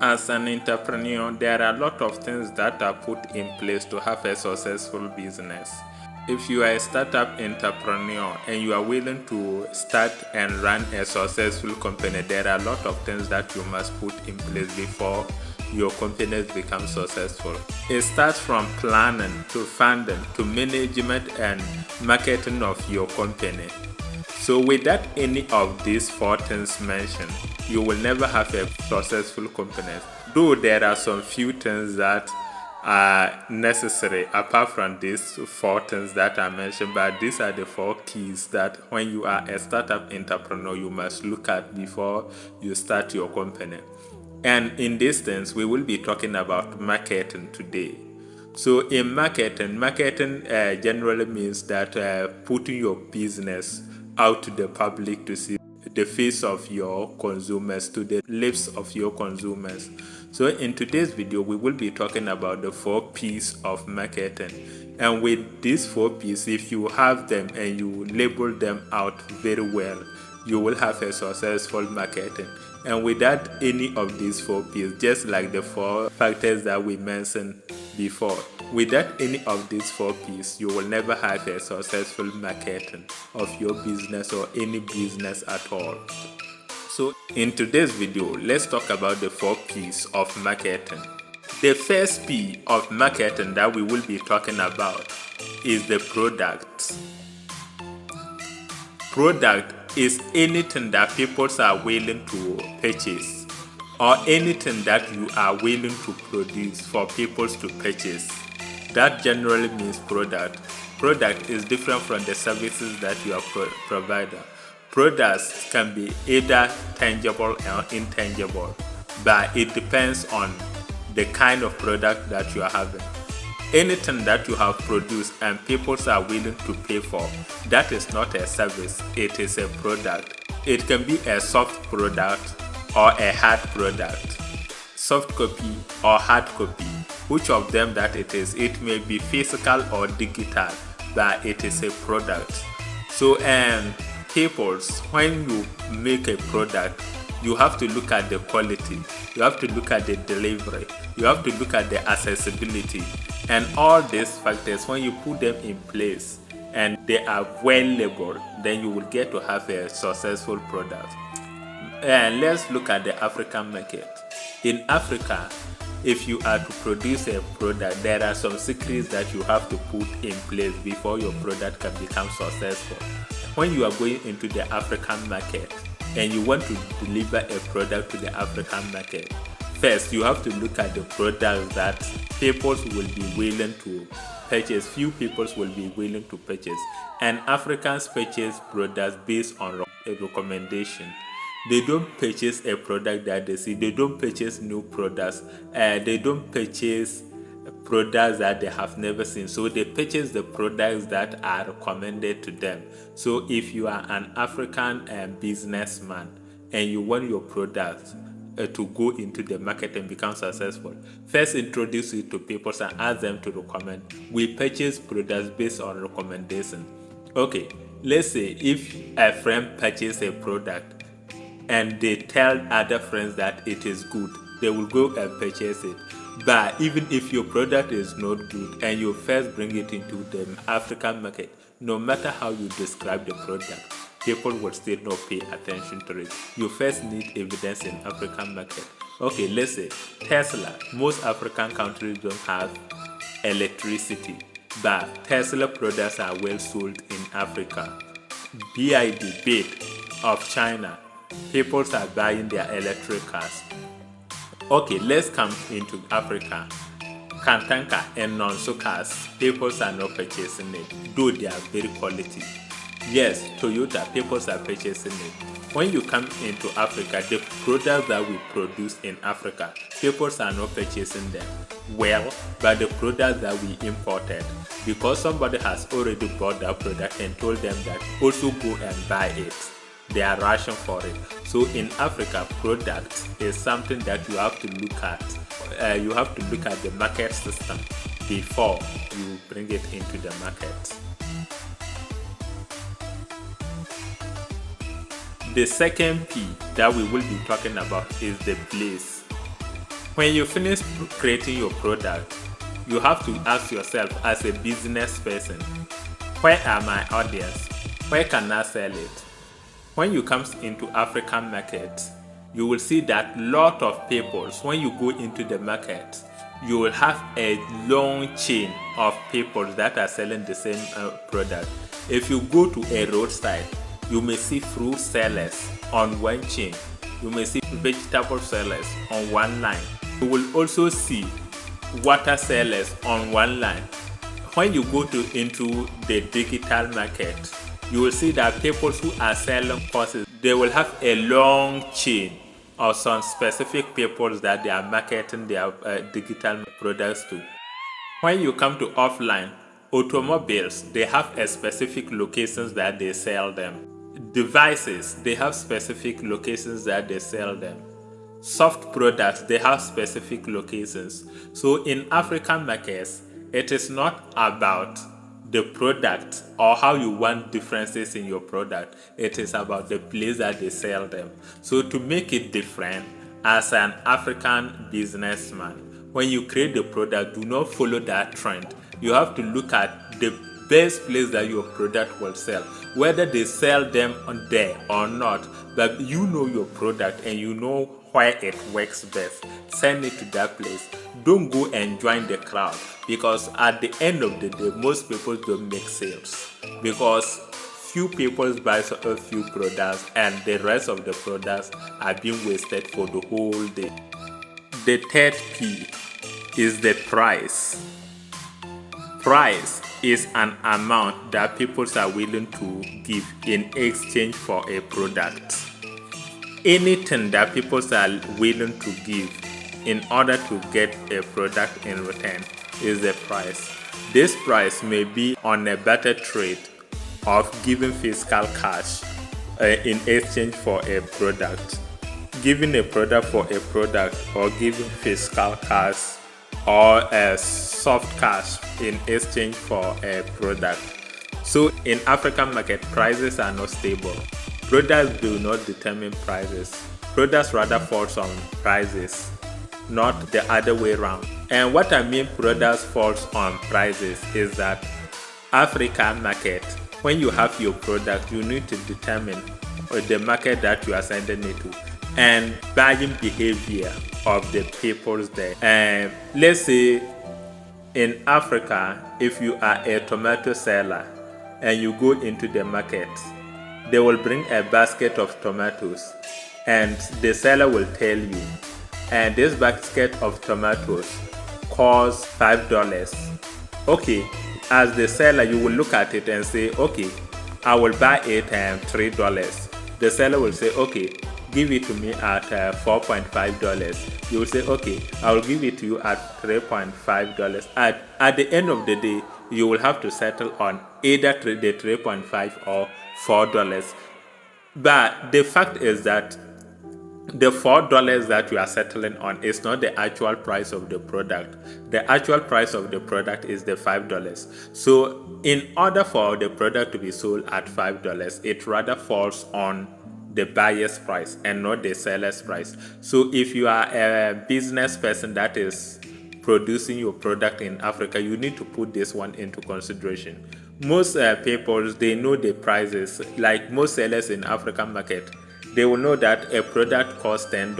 As an entrepreneur, there are a lot of things that are put in place to have a successful business. If you are a startup entrepreneur and you are willing to start and run a successful company, there are a lot of things that you must put in place before your companies become successful. It starts from planning to funding to management and marketing of your company. So without any of these four things mentioned, you will never have a successful company. Though there are some few things that are necessary apart from these four things that I mentioned, but these are the four keys that when you are a startup entrepreneur, you must look at before you start your company. And in this sense, we will be talking about marketing today. So in marketing generally means that putting your business out to the public to see the face of your consumers, to the lips of your consumers. So in today's video, we will be talking about the 4 P's of marketing. And with these 4 P's, if you have them and you label them out very well, you will have a successful marketing. And without any of these 4 P's, just like the 4 factors that we mentioned before, without any of these 4 P's, you will never have a successful marketing of your business or any business at all. So in today's video, let's talk about the 4 P's of marketing. The first P of marketing that we will be talking about is the product. Product is anything that people are willing to purchase, or anything that you are willing to produce for people to purchase. That generally means product. Product is different from the services that you are providing. Products can be either tangible or intangible, but it depends on the kind of product that you are having. Anything that you have produced and people are willing to pay for, that is not a service, it is a product. It can be a soft product or a hard product. Soft copy or hard copy, which of them that it is, it may be physical or digital, but it is a product. So peoples, when you make a product, you have to look at the quality, you have to look at the delivery, you have to look at the accessibility, and all these factors. When you put them in place and they are well labeled, then you will get to have a successful product. And let's look at the African market. In Africa, if you are to produce a product, there are some secrets that you have to put in place before your product can become successful. When you are going into the African market and you want to deliver a product to the African market, first you have to look at the products that people will be willing to purchase. Few people will be willing to purchase, and Africans purchase products based on a recommendation. They don't purchase a product that they see. They don't purchase new products. They don't purchase products that they have never seen. So they purchase the products that are recommended to them. So if you are an African businessman and you want your products to go into the market and become successful, first introduce it to people and ask them to recommend. We purchase products based on recommendation. Okay, let's say if a friend purchases a product and they tell other friends that it is good, they will go and purchase it. But even if your product is not good and you first bring it into the African market, no matter how you describe the product, people will still not pay attention to it. You first need evidence in African market. Okay, let's say Tesla. Most African countries don't have electricity, but Tesla products are well sold in Africa. BID of China. People are buying their electric cars. Okay, let's come into Africa. Kantanka and non-sucas, people are not purchasing it, though they are very quality. Yes, Toyota, people are purchasing it. When you come into Africa, the products that we produce in Africa, people are not purchasing them well, but the products that we imported, because somebody has already bought that product and told them that also go and buy it, they are rushing for it. So in Africa, product is something that you have to look at. You have to look at the market system before you bring it into the market. The second P that we will be talking about is the place. When you finish creating your product, you have to ask yourself as a business person, where are my audience? Where can I sell it? When you come into African markets, you will see that lot of people, when you go into the market, you will have a long chain of people that are selling the same product. If you go to a roadside, you may see fruit sellers on one chain. You may see vegetable sellers on one line. You will also see water sellers on one line. When you go into the digital market, you will see that people who are selling courses, they will have a long chain of some specific people that they are marketing their digital products to. When you come to offline, automobiles, they have a specific locations that they sell them. Devices, they have specific locations that they sell them. Soft products, they have specific locations. So in African markets, it is not about the product or how you want differences in your product. It is about the place that they sell them. So to make it different, as an African businessman, when you create the product, do not follow that trend. You have to look at the best place that your product will sell, whether they sell them on there or not, but you know your product and you know where it works best. Send it to that place. Don't go and join the crowd, because at the end of the day, most people don't make sales because few people buy a few products and the rest of the products are being wasted for the whole day. The third P is the price. Price is an amount that people are willing to give in exchange for a product. Anything that people are willing to give in order to get a product in return is the price. This price may be on a better trade of giving physical cash in exchange for a product. Giving a product for a product, or giving physical cash or a soft cash in exchange for a product. So in African market, prices are not stable. Products do not determine prices. Products rather falls on prices, not the other way around. And what I mean products falls on prices is that African market, when you have your product, you need to determine the market that you are sending it to and buying behavior of the people there. And let's say in Africa, if you are a tomato seller and you go into the market, they will bring a basket of tomatoes and the seller will tell you, and this basket of tomatoes costs $5. Okay, as the seller, you will look at it and say, okay, I will buy it at $3. The seller will say, okay, give it to me at $4.5. You will say, okay, I will give it to you at $3.5. At the end of the day, you will have to settle on either the $3.5 or $4. But the fact is that the $4 that you are settling on is not the actual price of the product. The actual price of the product is the $5. So in order for the product to be sold at $5, it rather falls on the buyer's price and not the seller's price. So if you are a business person that is producing your product in Africa, you need to put this one into consideration. Most people, they know the prices. Like most sellers in African market, they will know that a product costs $10,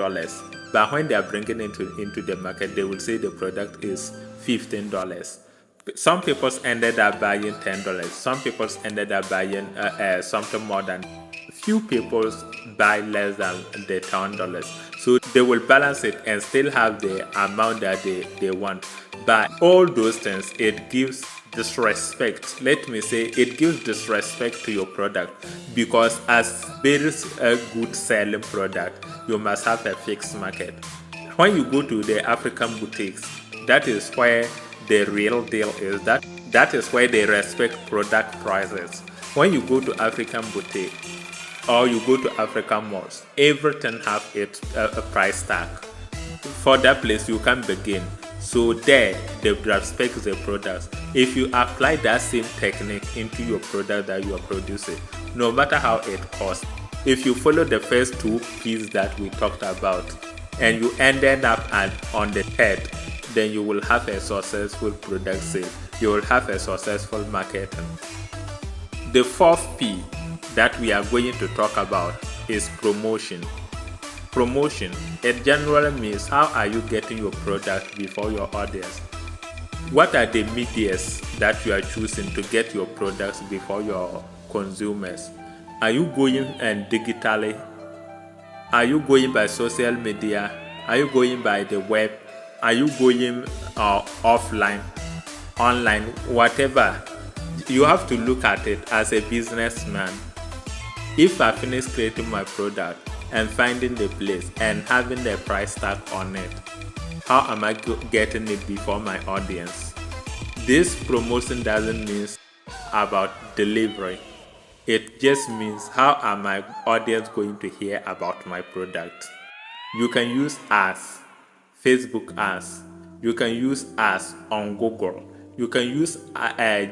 but when they are bringing it into the market, they will say the product is $15. Some people ended up buying $10. Some people ended up buying something more than few people buy less than the $10. So they will balance it and still have the amount that they want. But all those things, it gives disrespect. Let me say, it gives disrespect to your product, because as very a good selling product, you must have a fixed market. When you go to the African boutiques, that is where the real deal is. That is where they respect product prices. When you go to African boutique or you go to African malls, everything have a price tag. For that place, you can begin. So there, they respect the products. If you apply that same technique into your product that you are producing, no matter how it costs, if you follow the first two P's that we talked about, and you ended up on the third, then you will have a successful product sale. You will have a successful marketing. The fourth P that we are going to talk about is promotion. Promotion, it generally means how are you getting your product before your audience? What are the medias that you are choosing to get your products before your consumers? Are you going digitally? Are you going by social media? Are you going by the web? Are you going offline, online, whatever? You have to look at it as a businessman. If I finish creating my product and finding the place and having the price tag on it, how am I getting it before my audience? This promotion doesn't mean about delivery. It just means how are my audience going to hear about my product? You can use ads, Facebook ads. You can use ads on Google. You can use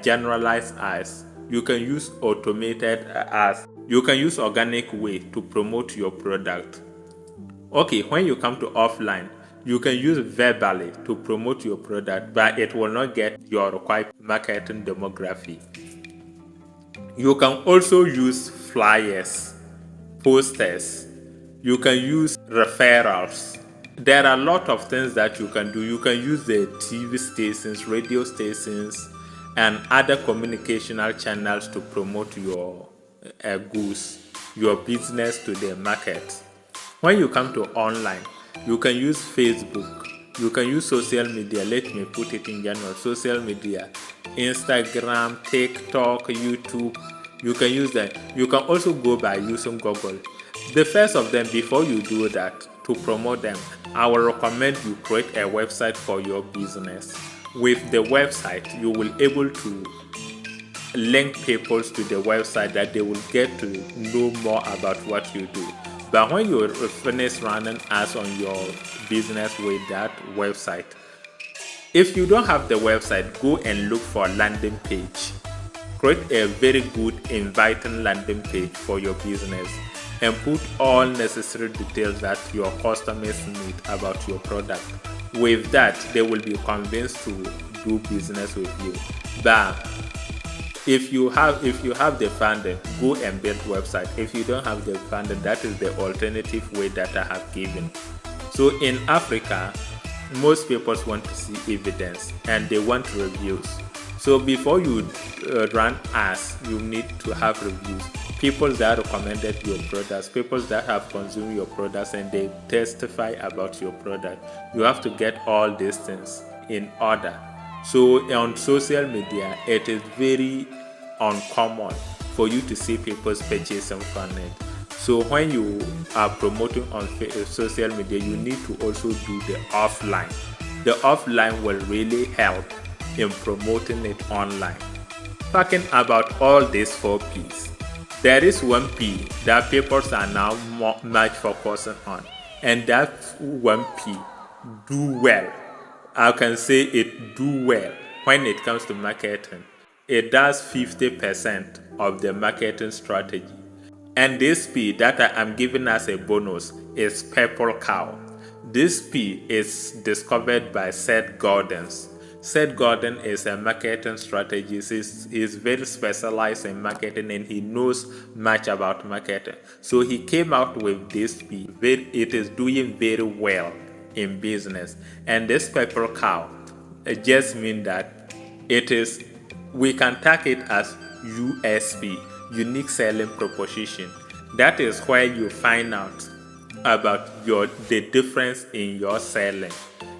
generalized ads. You can use automated ads. You can use organic way to promote your product. Okay, when you come to offline, you can use verbally to promote your product, but it will not get your required marketing demography. You can also use flyers, posters. You can use referrals. There are a lot of things that you can do. You can use the TV stations, radio stations, and other communicational channels to promote your goods, your business to the market. When you come to online, you can use Facebook. You can use social media. Let me put it in general. Social media, Instagram, TikTok, YouTube. You can use that. You can also go by using Google. The first of them, before you do that, to promote them, I will recommend you create a website for your business. With the website, you will able to link people to the website that they will get to know more about what you do. But when you finish running ads on your business with that website, if you don't have the website, go and look for a landing page. Create a very good inviting landing page for your business and put all necessary details that your customers need about your product. With that, they will be convinced to do business with you. But if you have the funding, go and build website. If you don't have the funding, that is the alternative way that I have given. So in Africa, most people want to see evidence and they want reviews. So before you run ads, you need to have reviews. People that recommended your products, people that have consumed your products and they testify about your product. You have to get all these things in order. So on social media, it is very uncommon for you to see people's purchasing from it. So when you are promoting on social media, you need to also do the offline. The offline will really help in promoting it online. Talking about all these 4 P's, there is 1 P that people are now much focusing on, and that 1 P, do well. I can say it do well when it comes to marketing. It does 50% of the marketing strategy. And this P that I am giving as a bonus is Purple Cow. This P is discovered by Seth Godin. Seth Godin is a marketing strategist. He's very specialized in marketing and he knows much about marketing. So he came out with this P. It is doing very well in business. And this Purple Cow just means that we can tag it as USP, unique selling proposition. That is where you find out about the difference in your selling,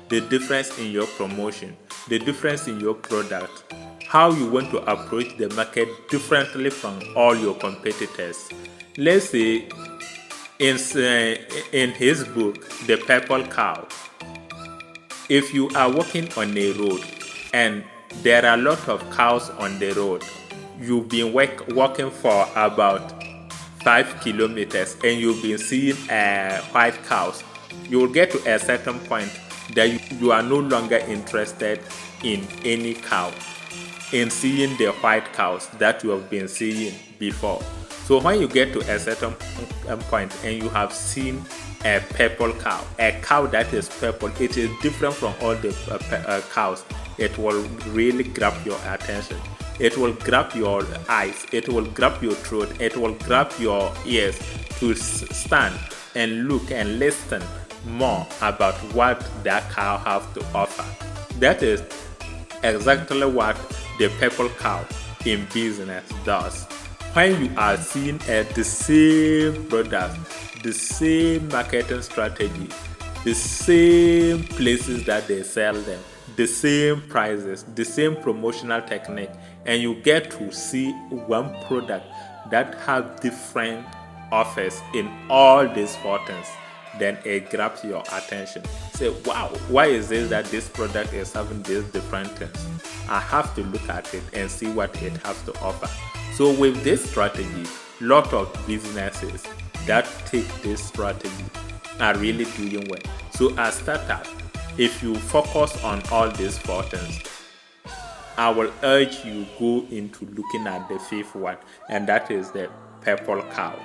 the difference in your promotion, the difference in your product, how you want to approach the market differently from all your competitors. Let's say in his book, The Purple Cow, if you are walking on a road and there are a lot of cows on the road, you've been walking for about 5 kilometers and you've been seeing white cows, you will get to a certain point that you are no longer interested in any cow, in seeing the white cows that you have been seeing before. So when you get to a certain point and you have seen a purple cow, a cow that is purple, it is different from all the cows. It will really grab your attention. It will grab your eyes. It will grab your throat. It will grab your ears to stand and look and listen more about what that cow has to offer. That is exactly what the purple cow in business does. When you are seeing the same product, the same marketing strategy, the same places that they sell them, the same prices, the same promotional technique, and you get to see one product that have different offers in all these four things, then it grabs your attention. Say, wow, why is it that this product is having these different things? I have to look at it and see what it has to offer. So with this strategy, lot of businesses that take this strategy are really doing well. So as startup, if you focus on all these four things, I will urge you go into looking at the fifth one, and that is the purple cow.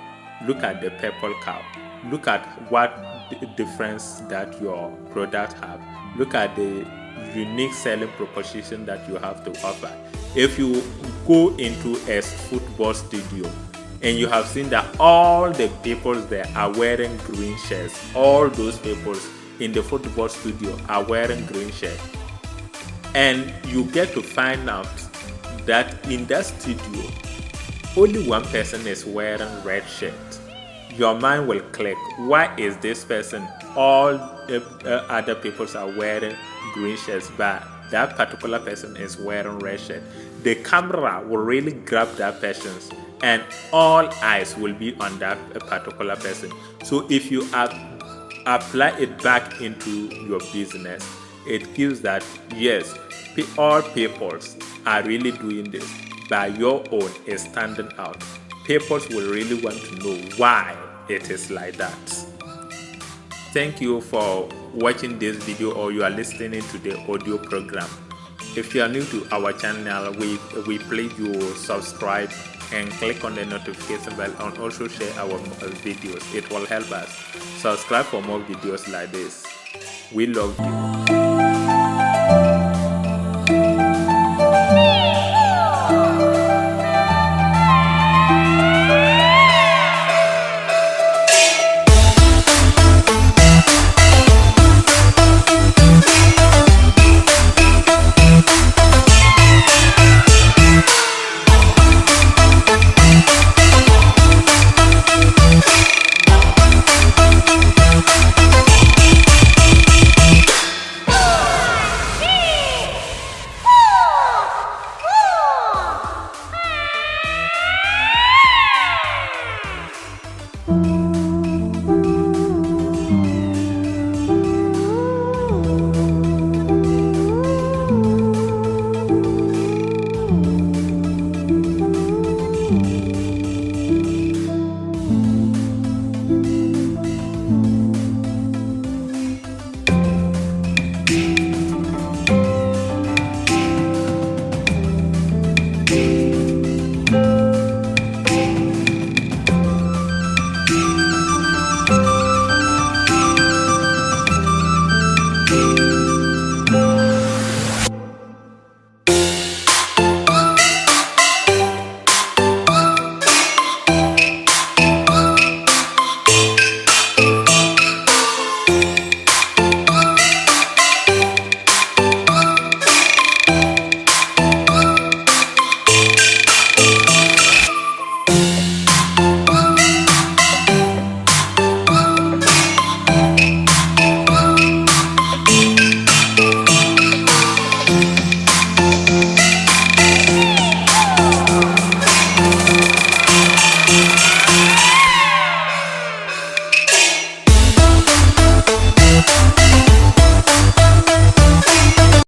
Look at the purple cow. Look at what difference that your product have. Look at the unique selling proposition that you have to offer. If you go into a football stadium and you have seen that all the people there are wearing green shirts, all those people in the football studio are wearing green shirts, and you get to find out that in that studio only one person is wearing red shirt, your mind will click. Why is this person, all other people are wearing green shirts, but that particular person is wearing red shirt? The camera will really grab that person and all eyes will be on that particular person. So if you apply it back into your business, it gives that, yes, all people are really doing this, but your own is standing out. People will really want to know why it is like that. Thank you for watching this video, or you are listening to the audio program. If you are new to our channel, we please you subscribe and click on the notification bell and also share our videos. It will help us. Subscribe for more videos like this. We love you.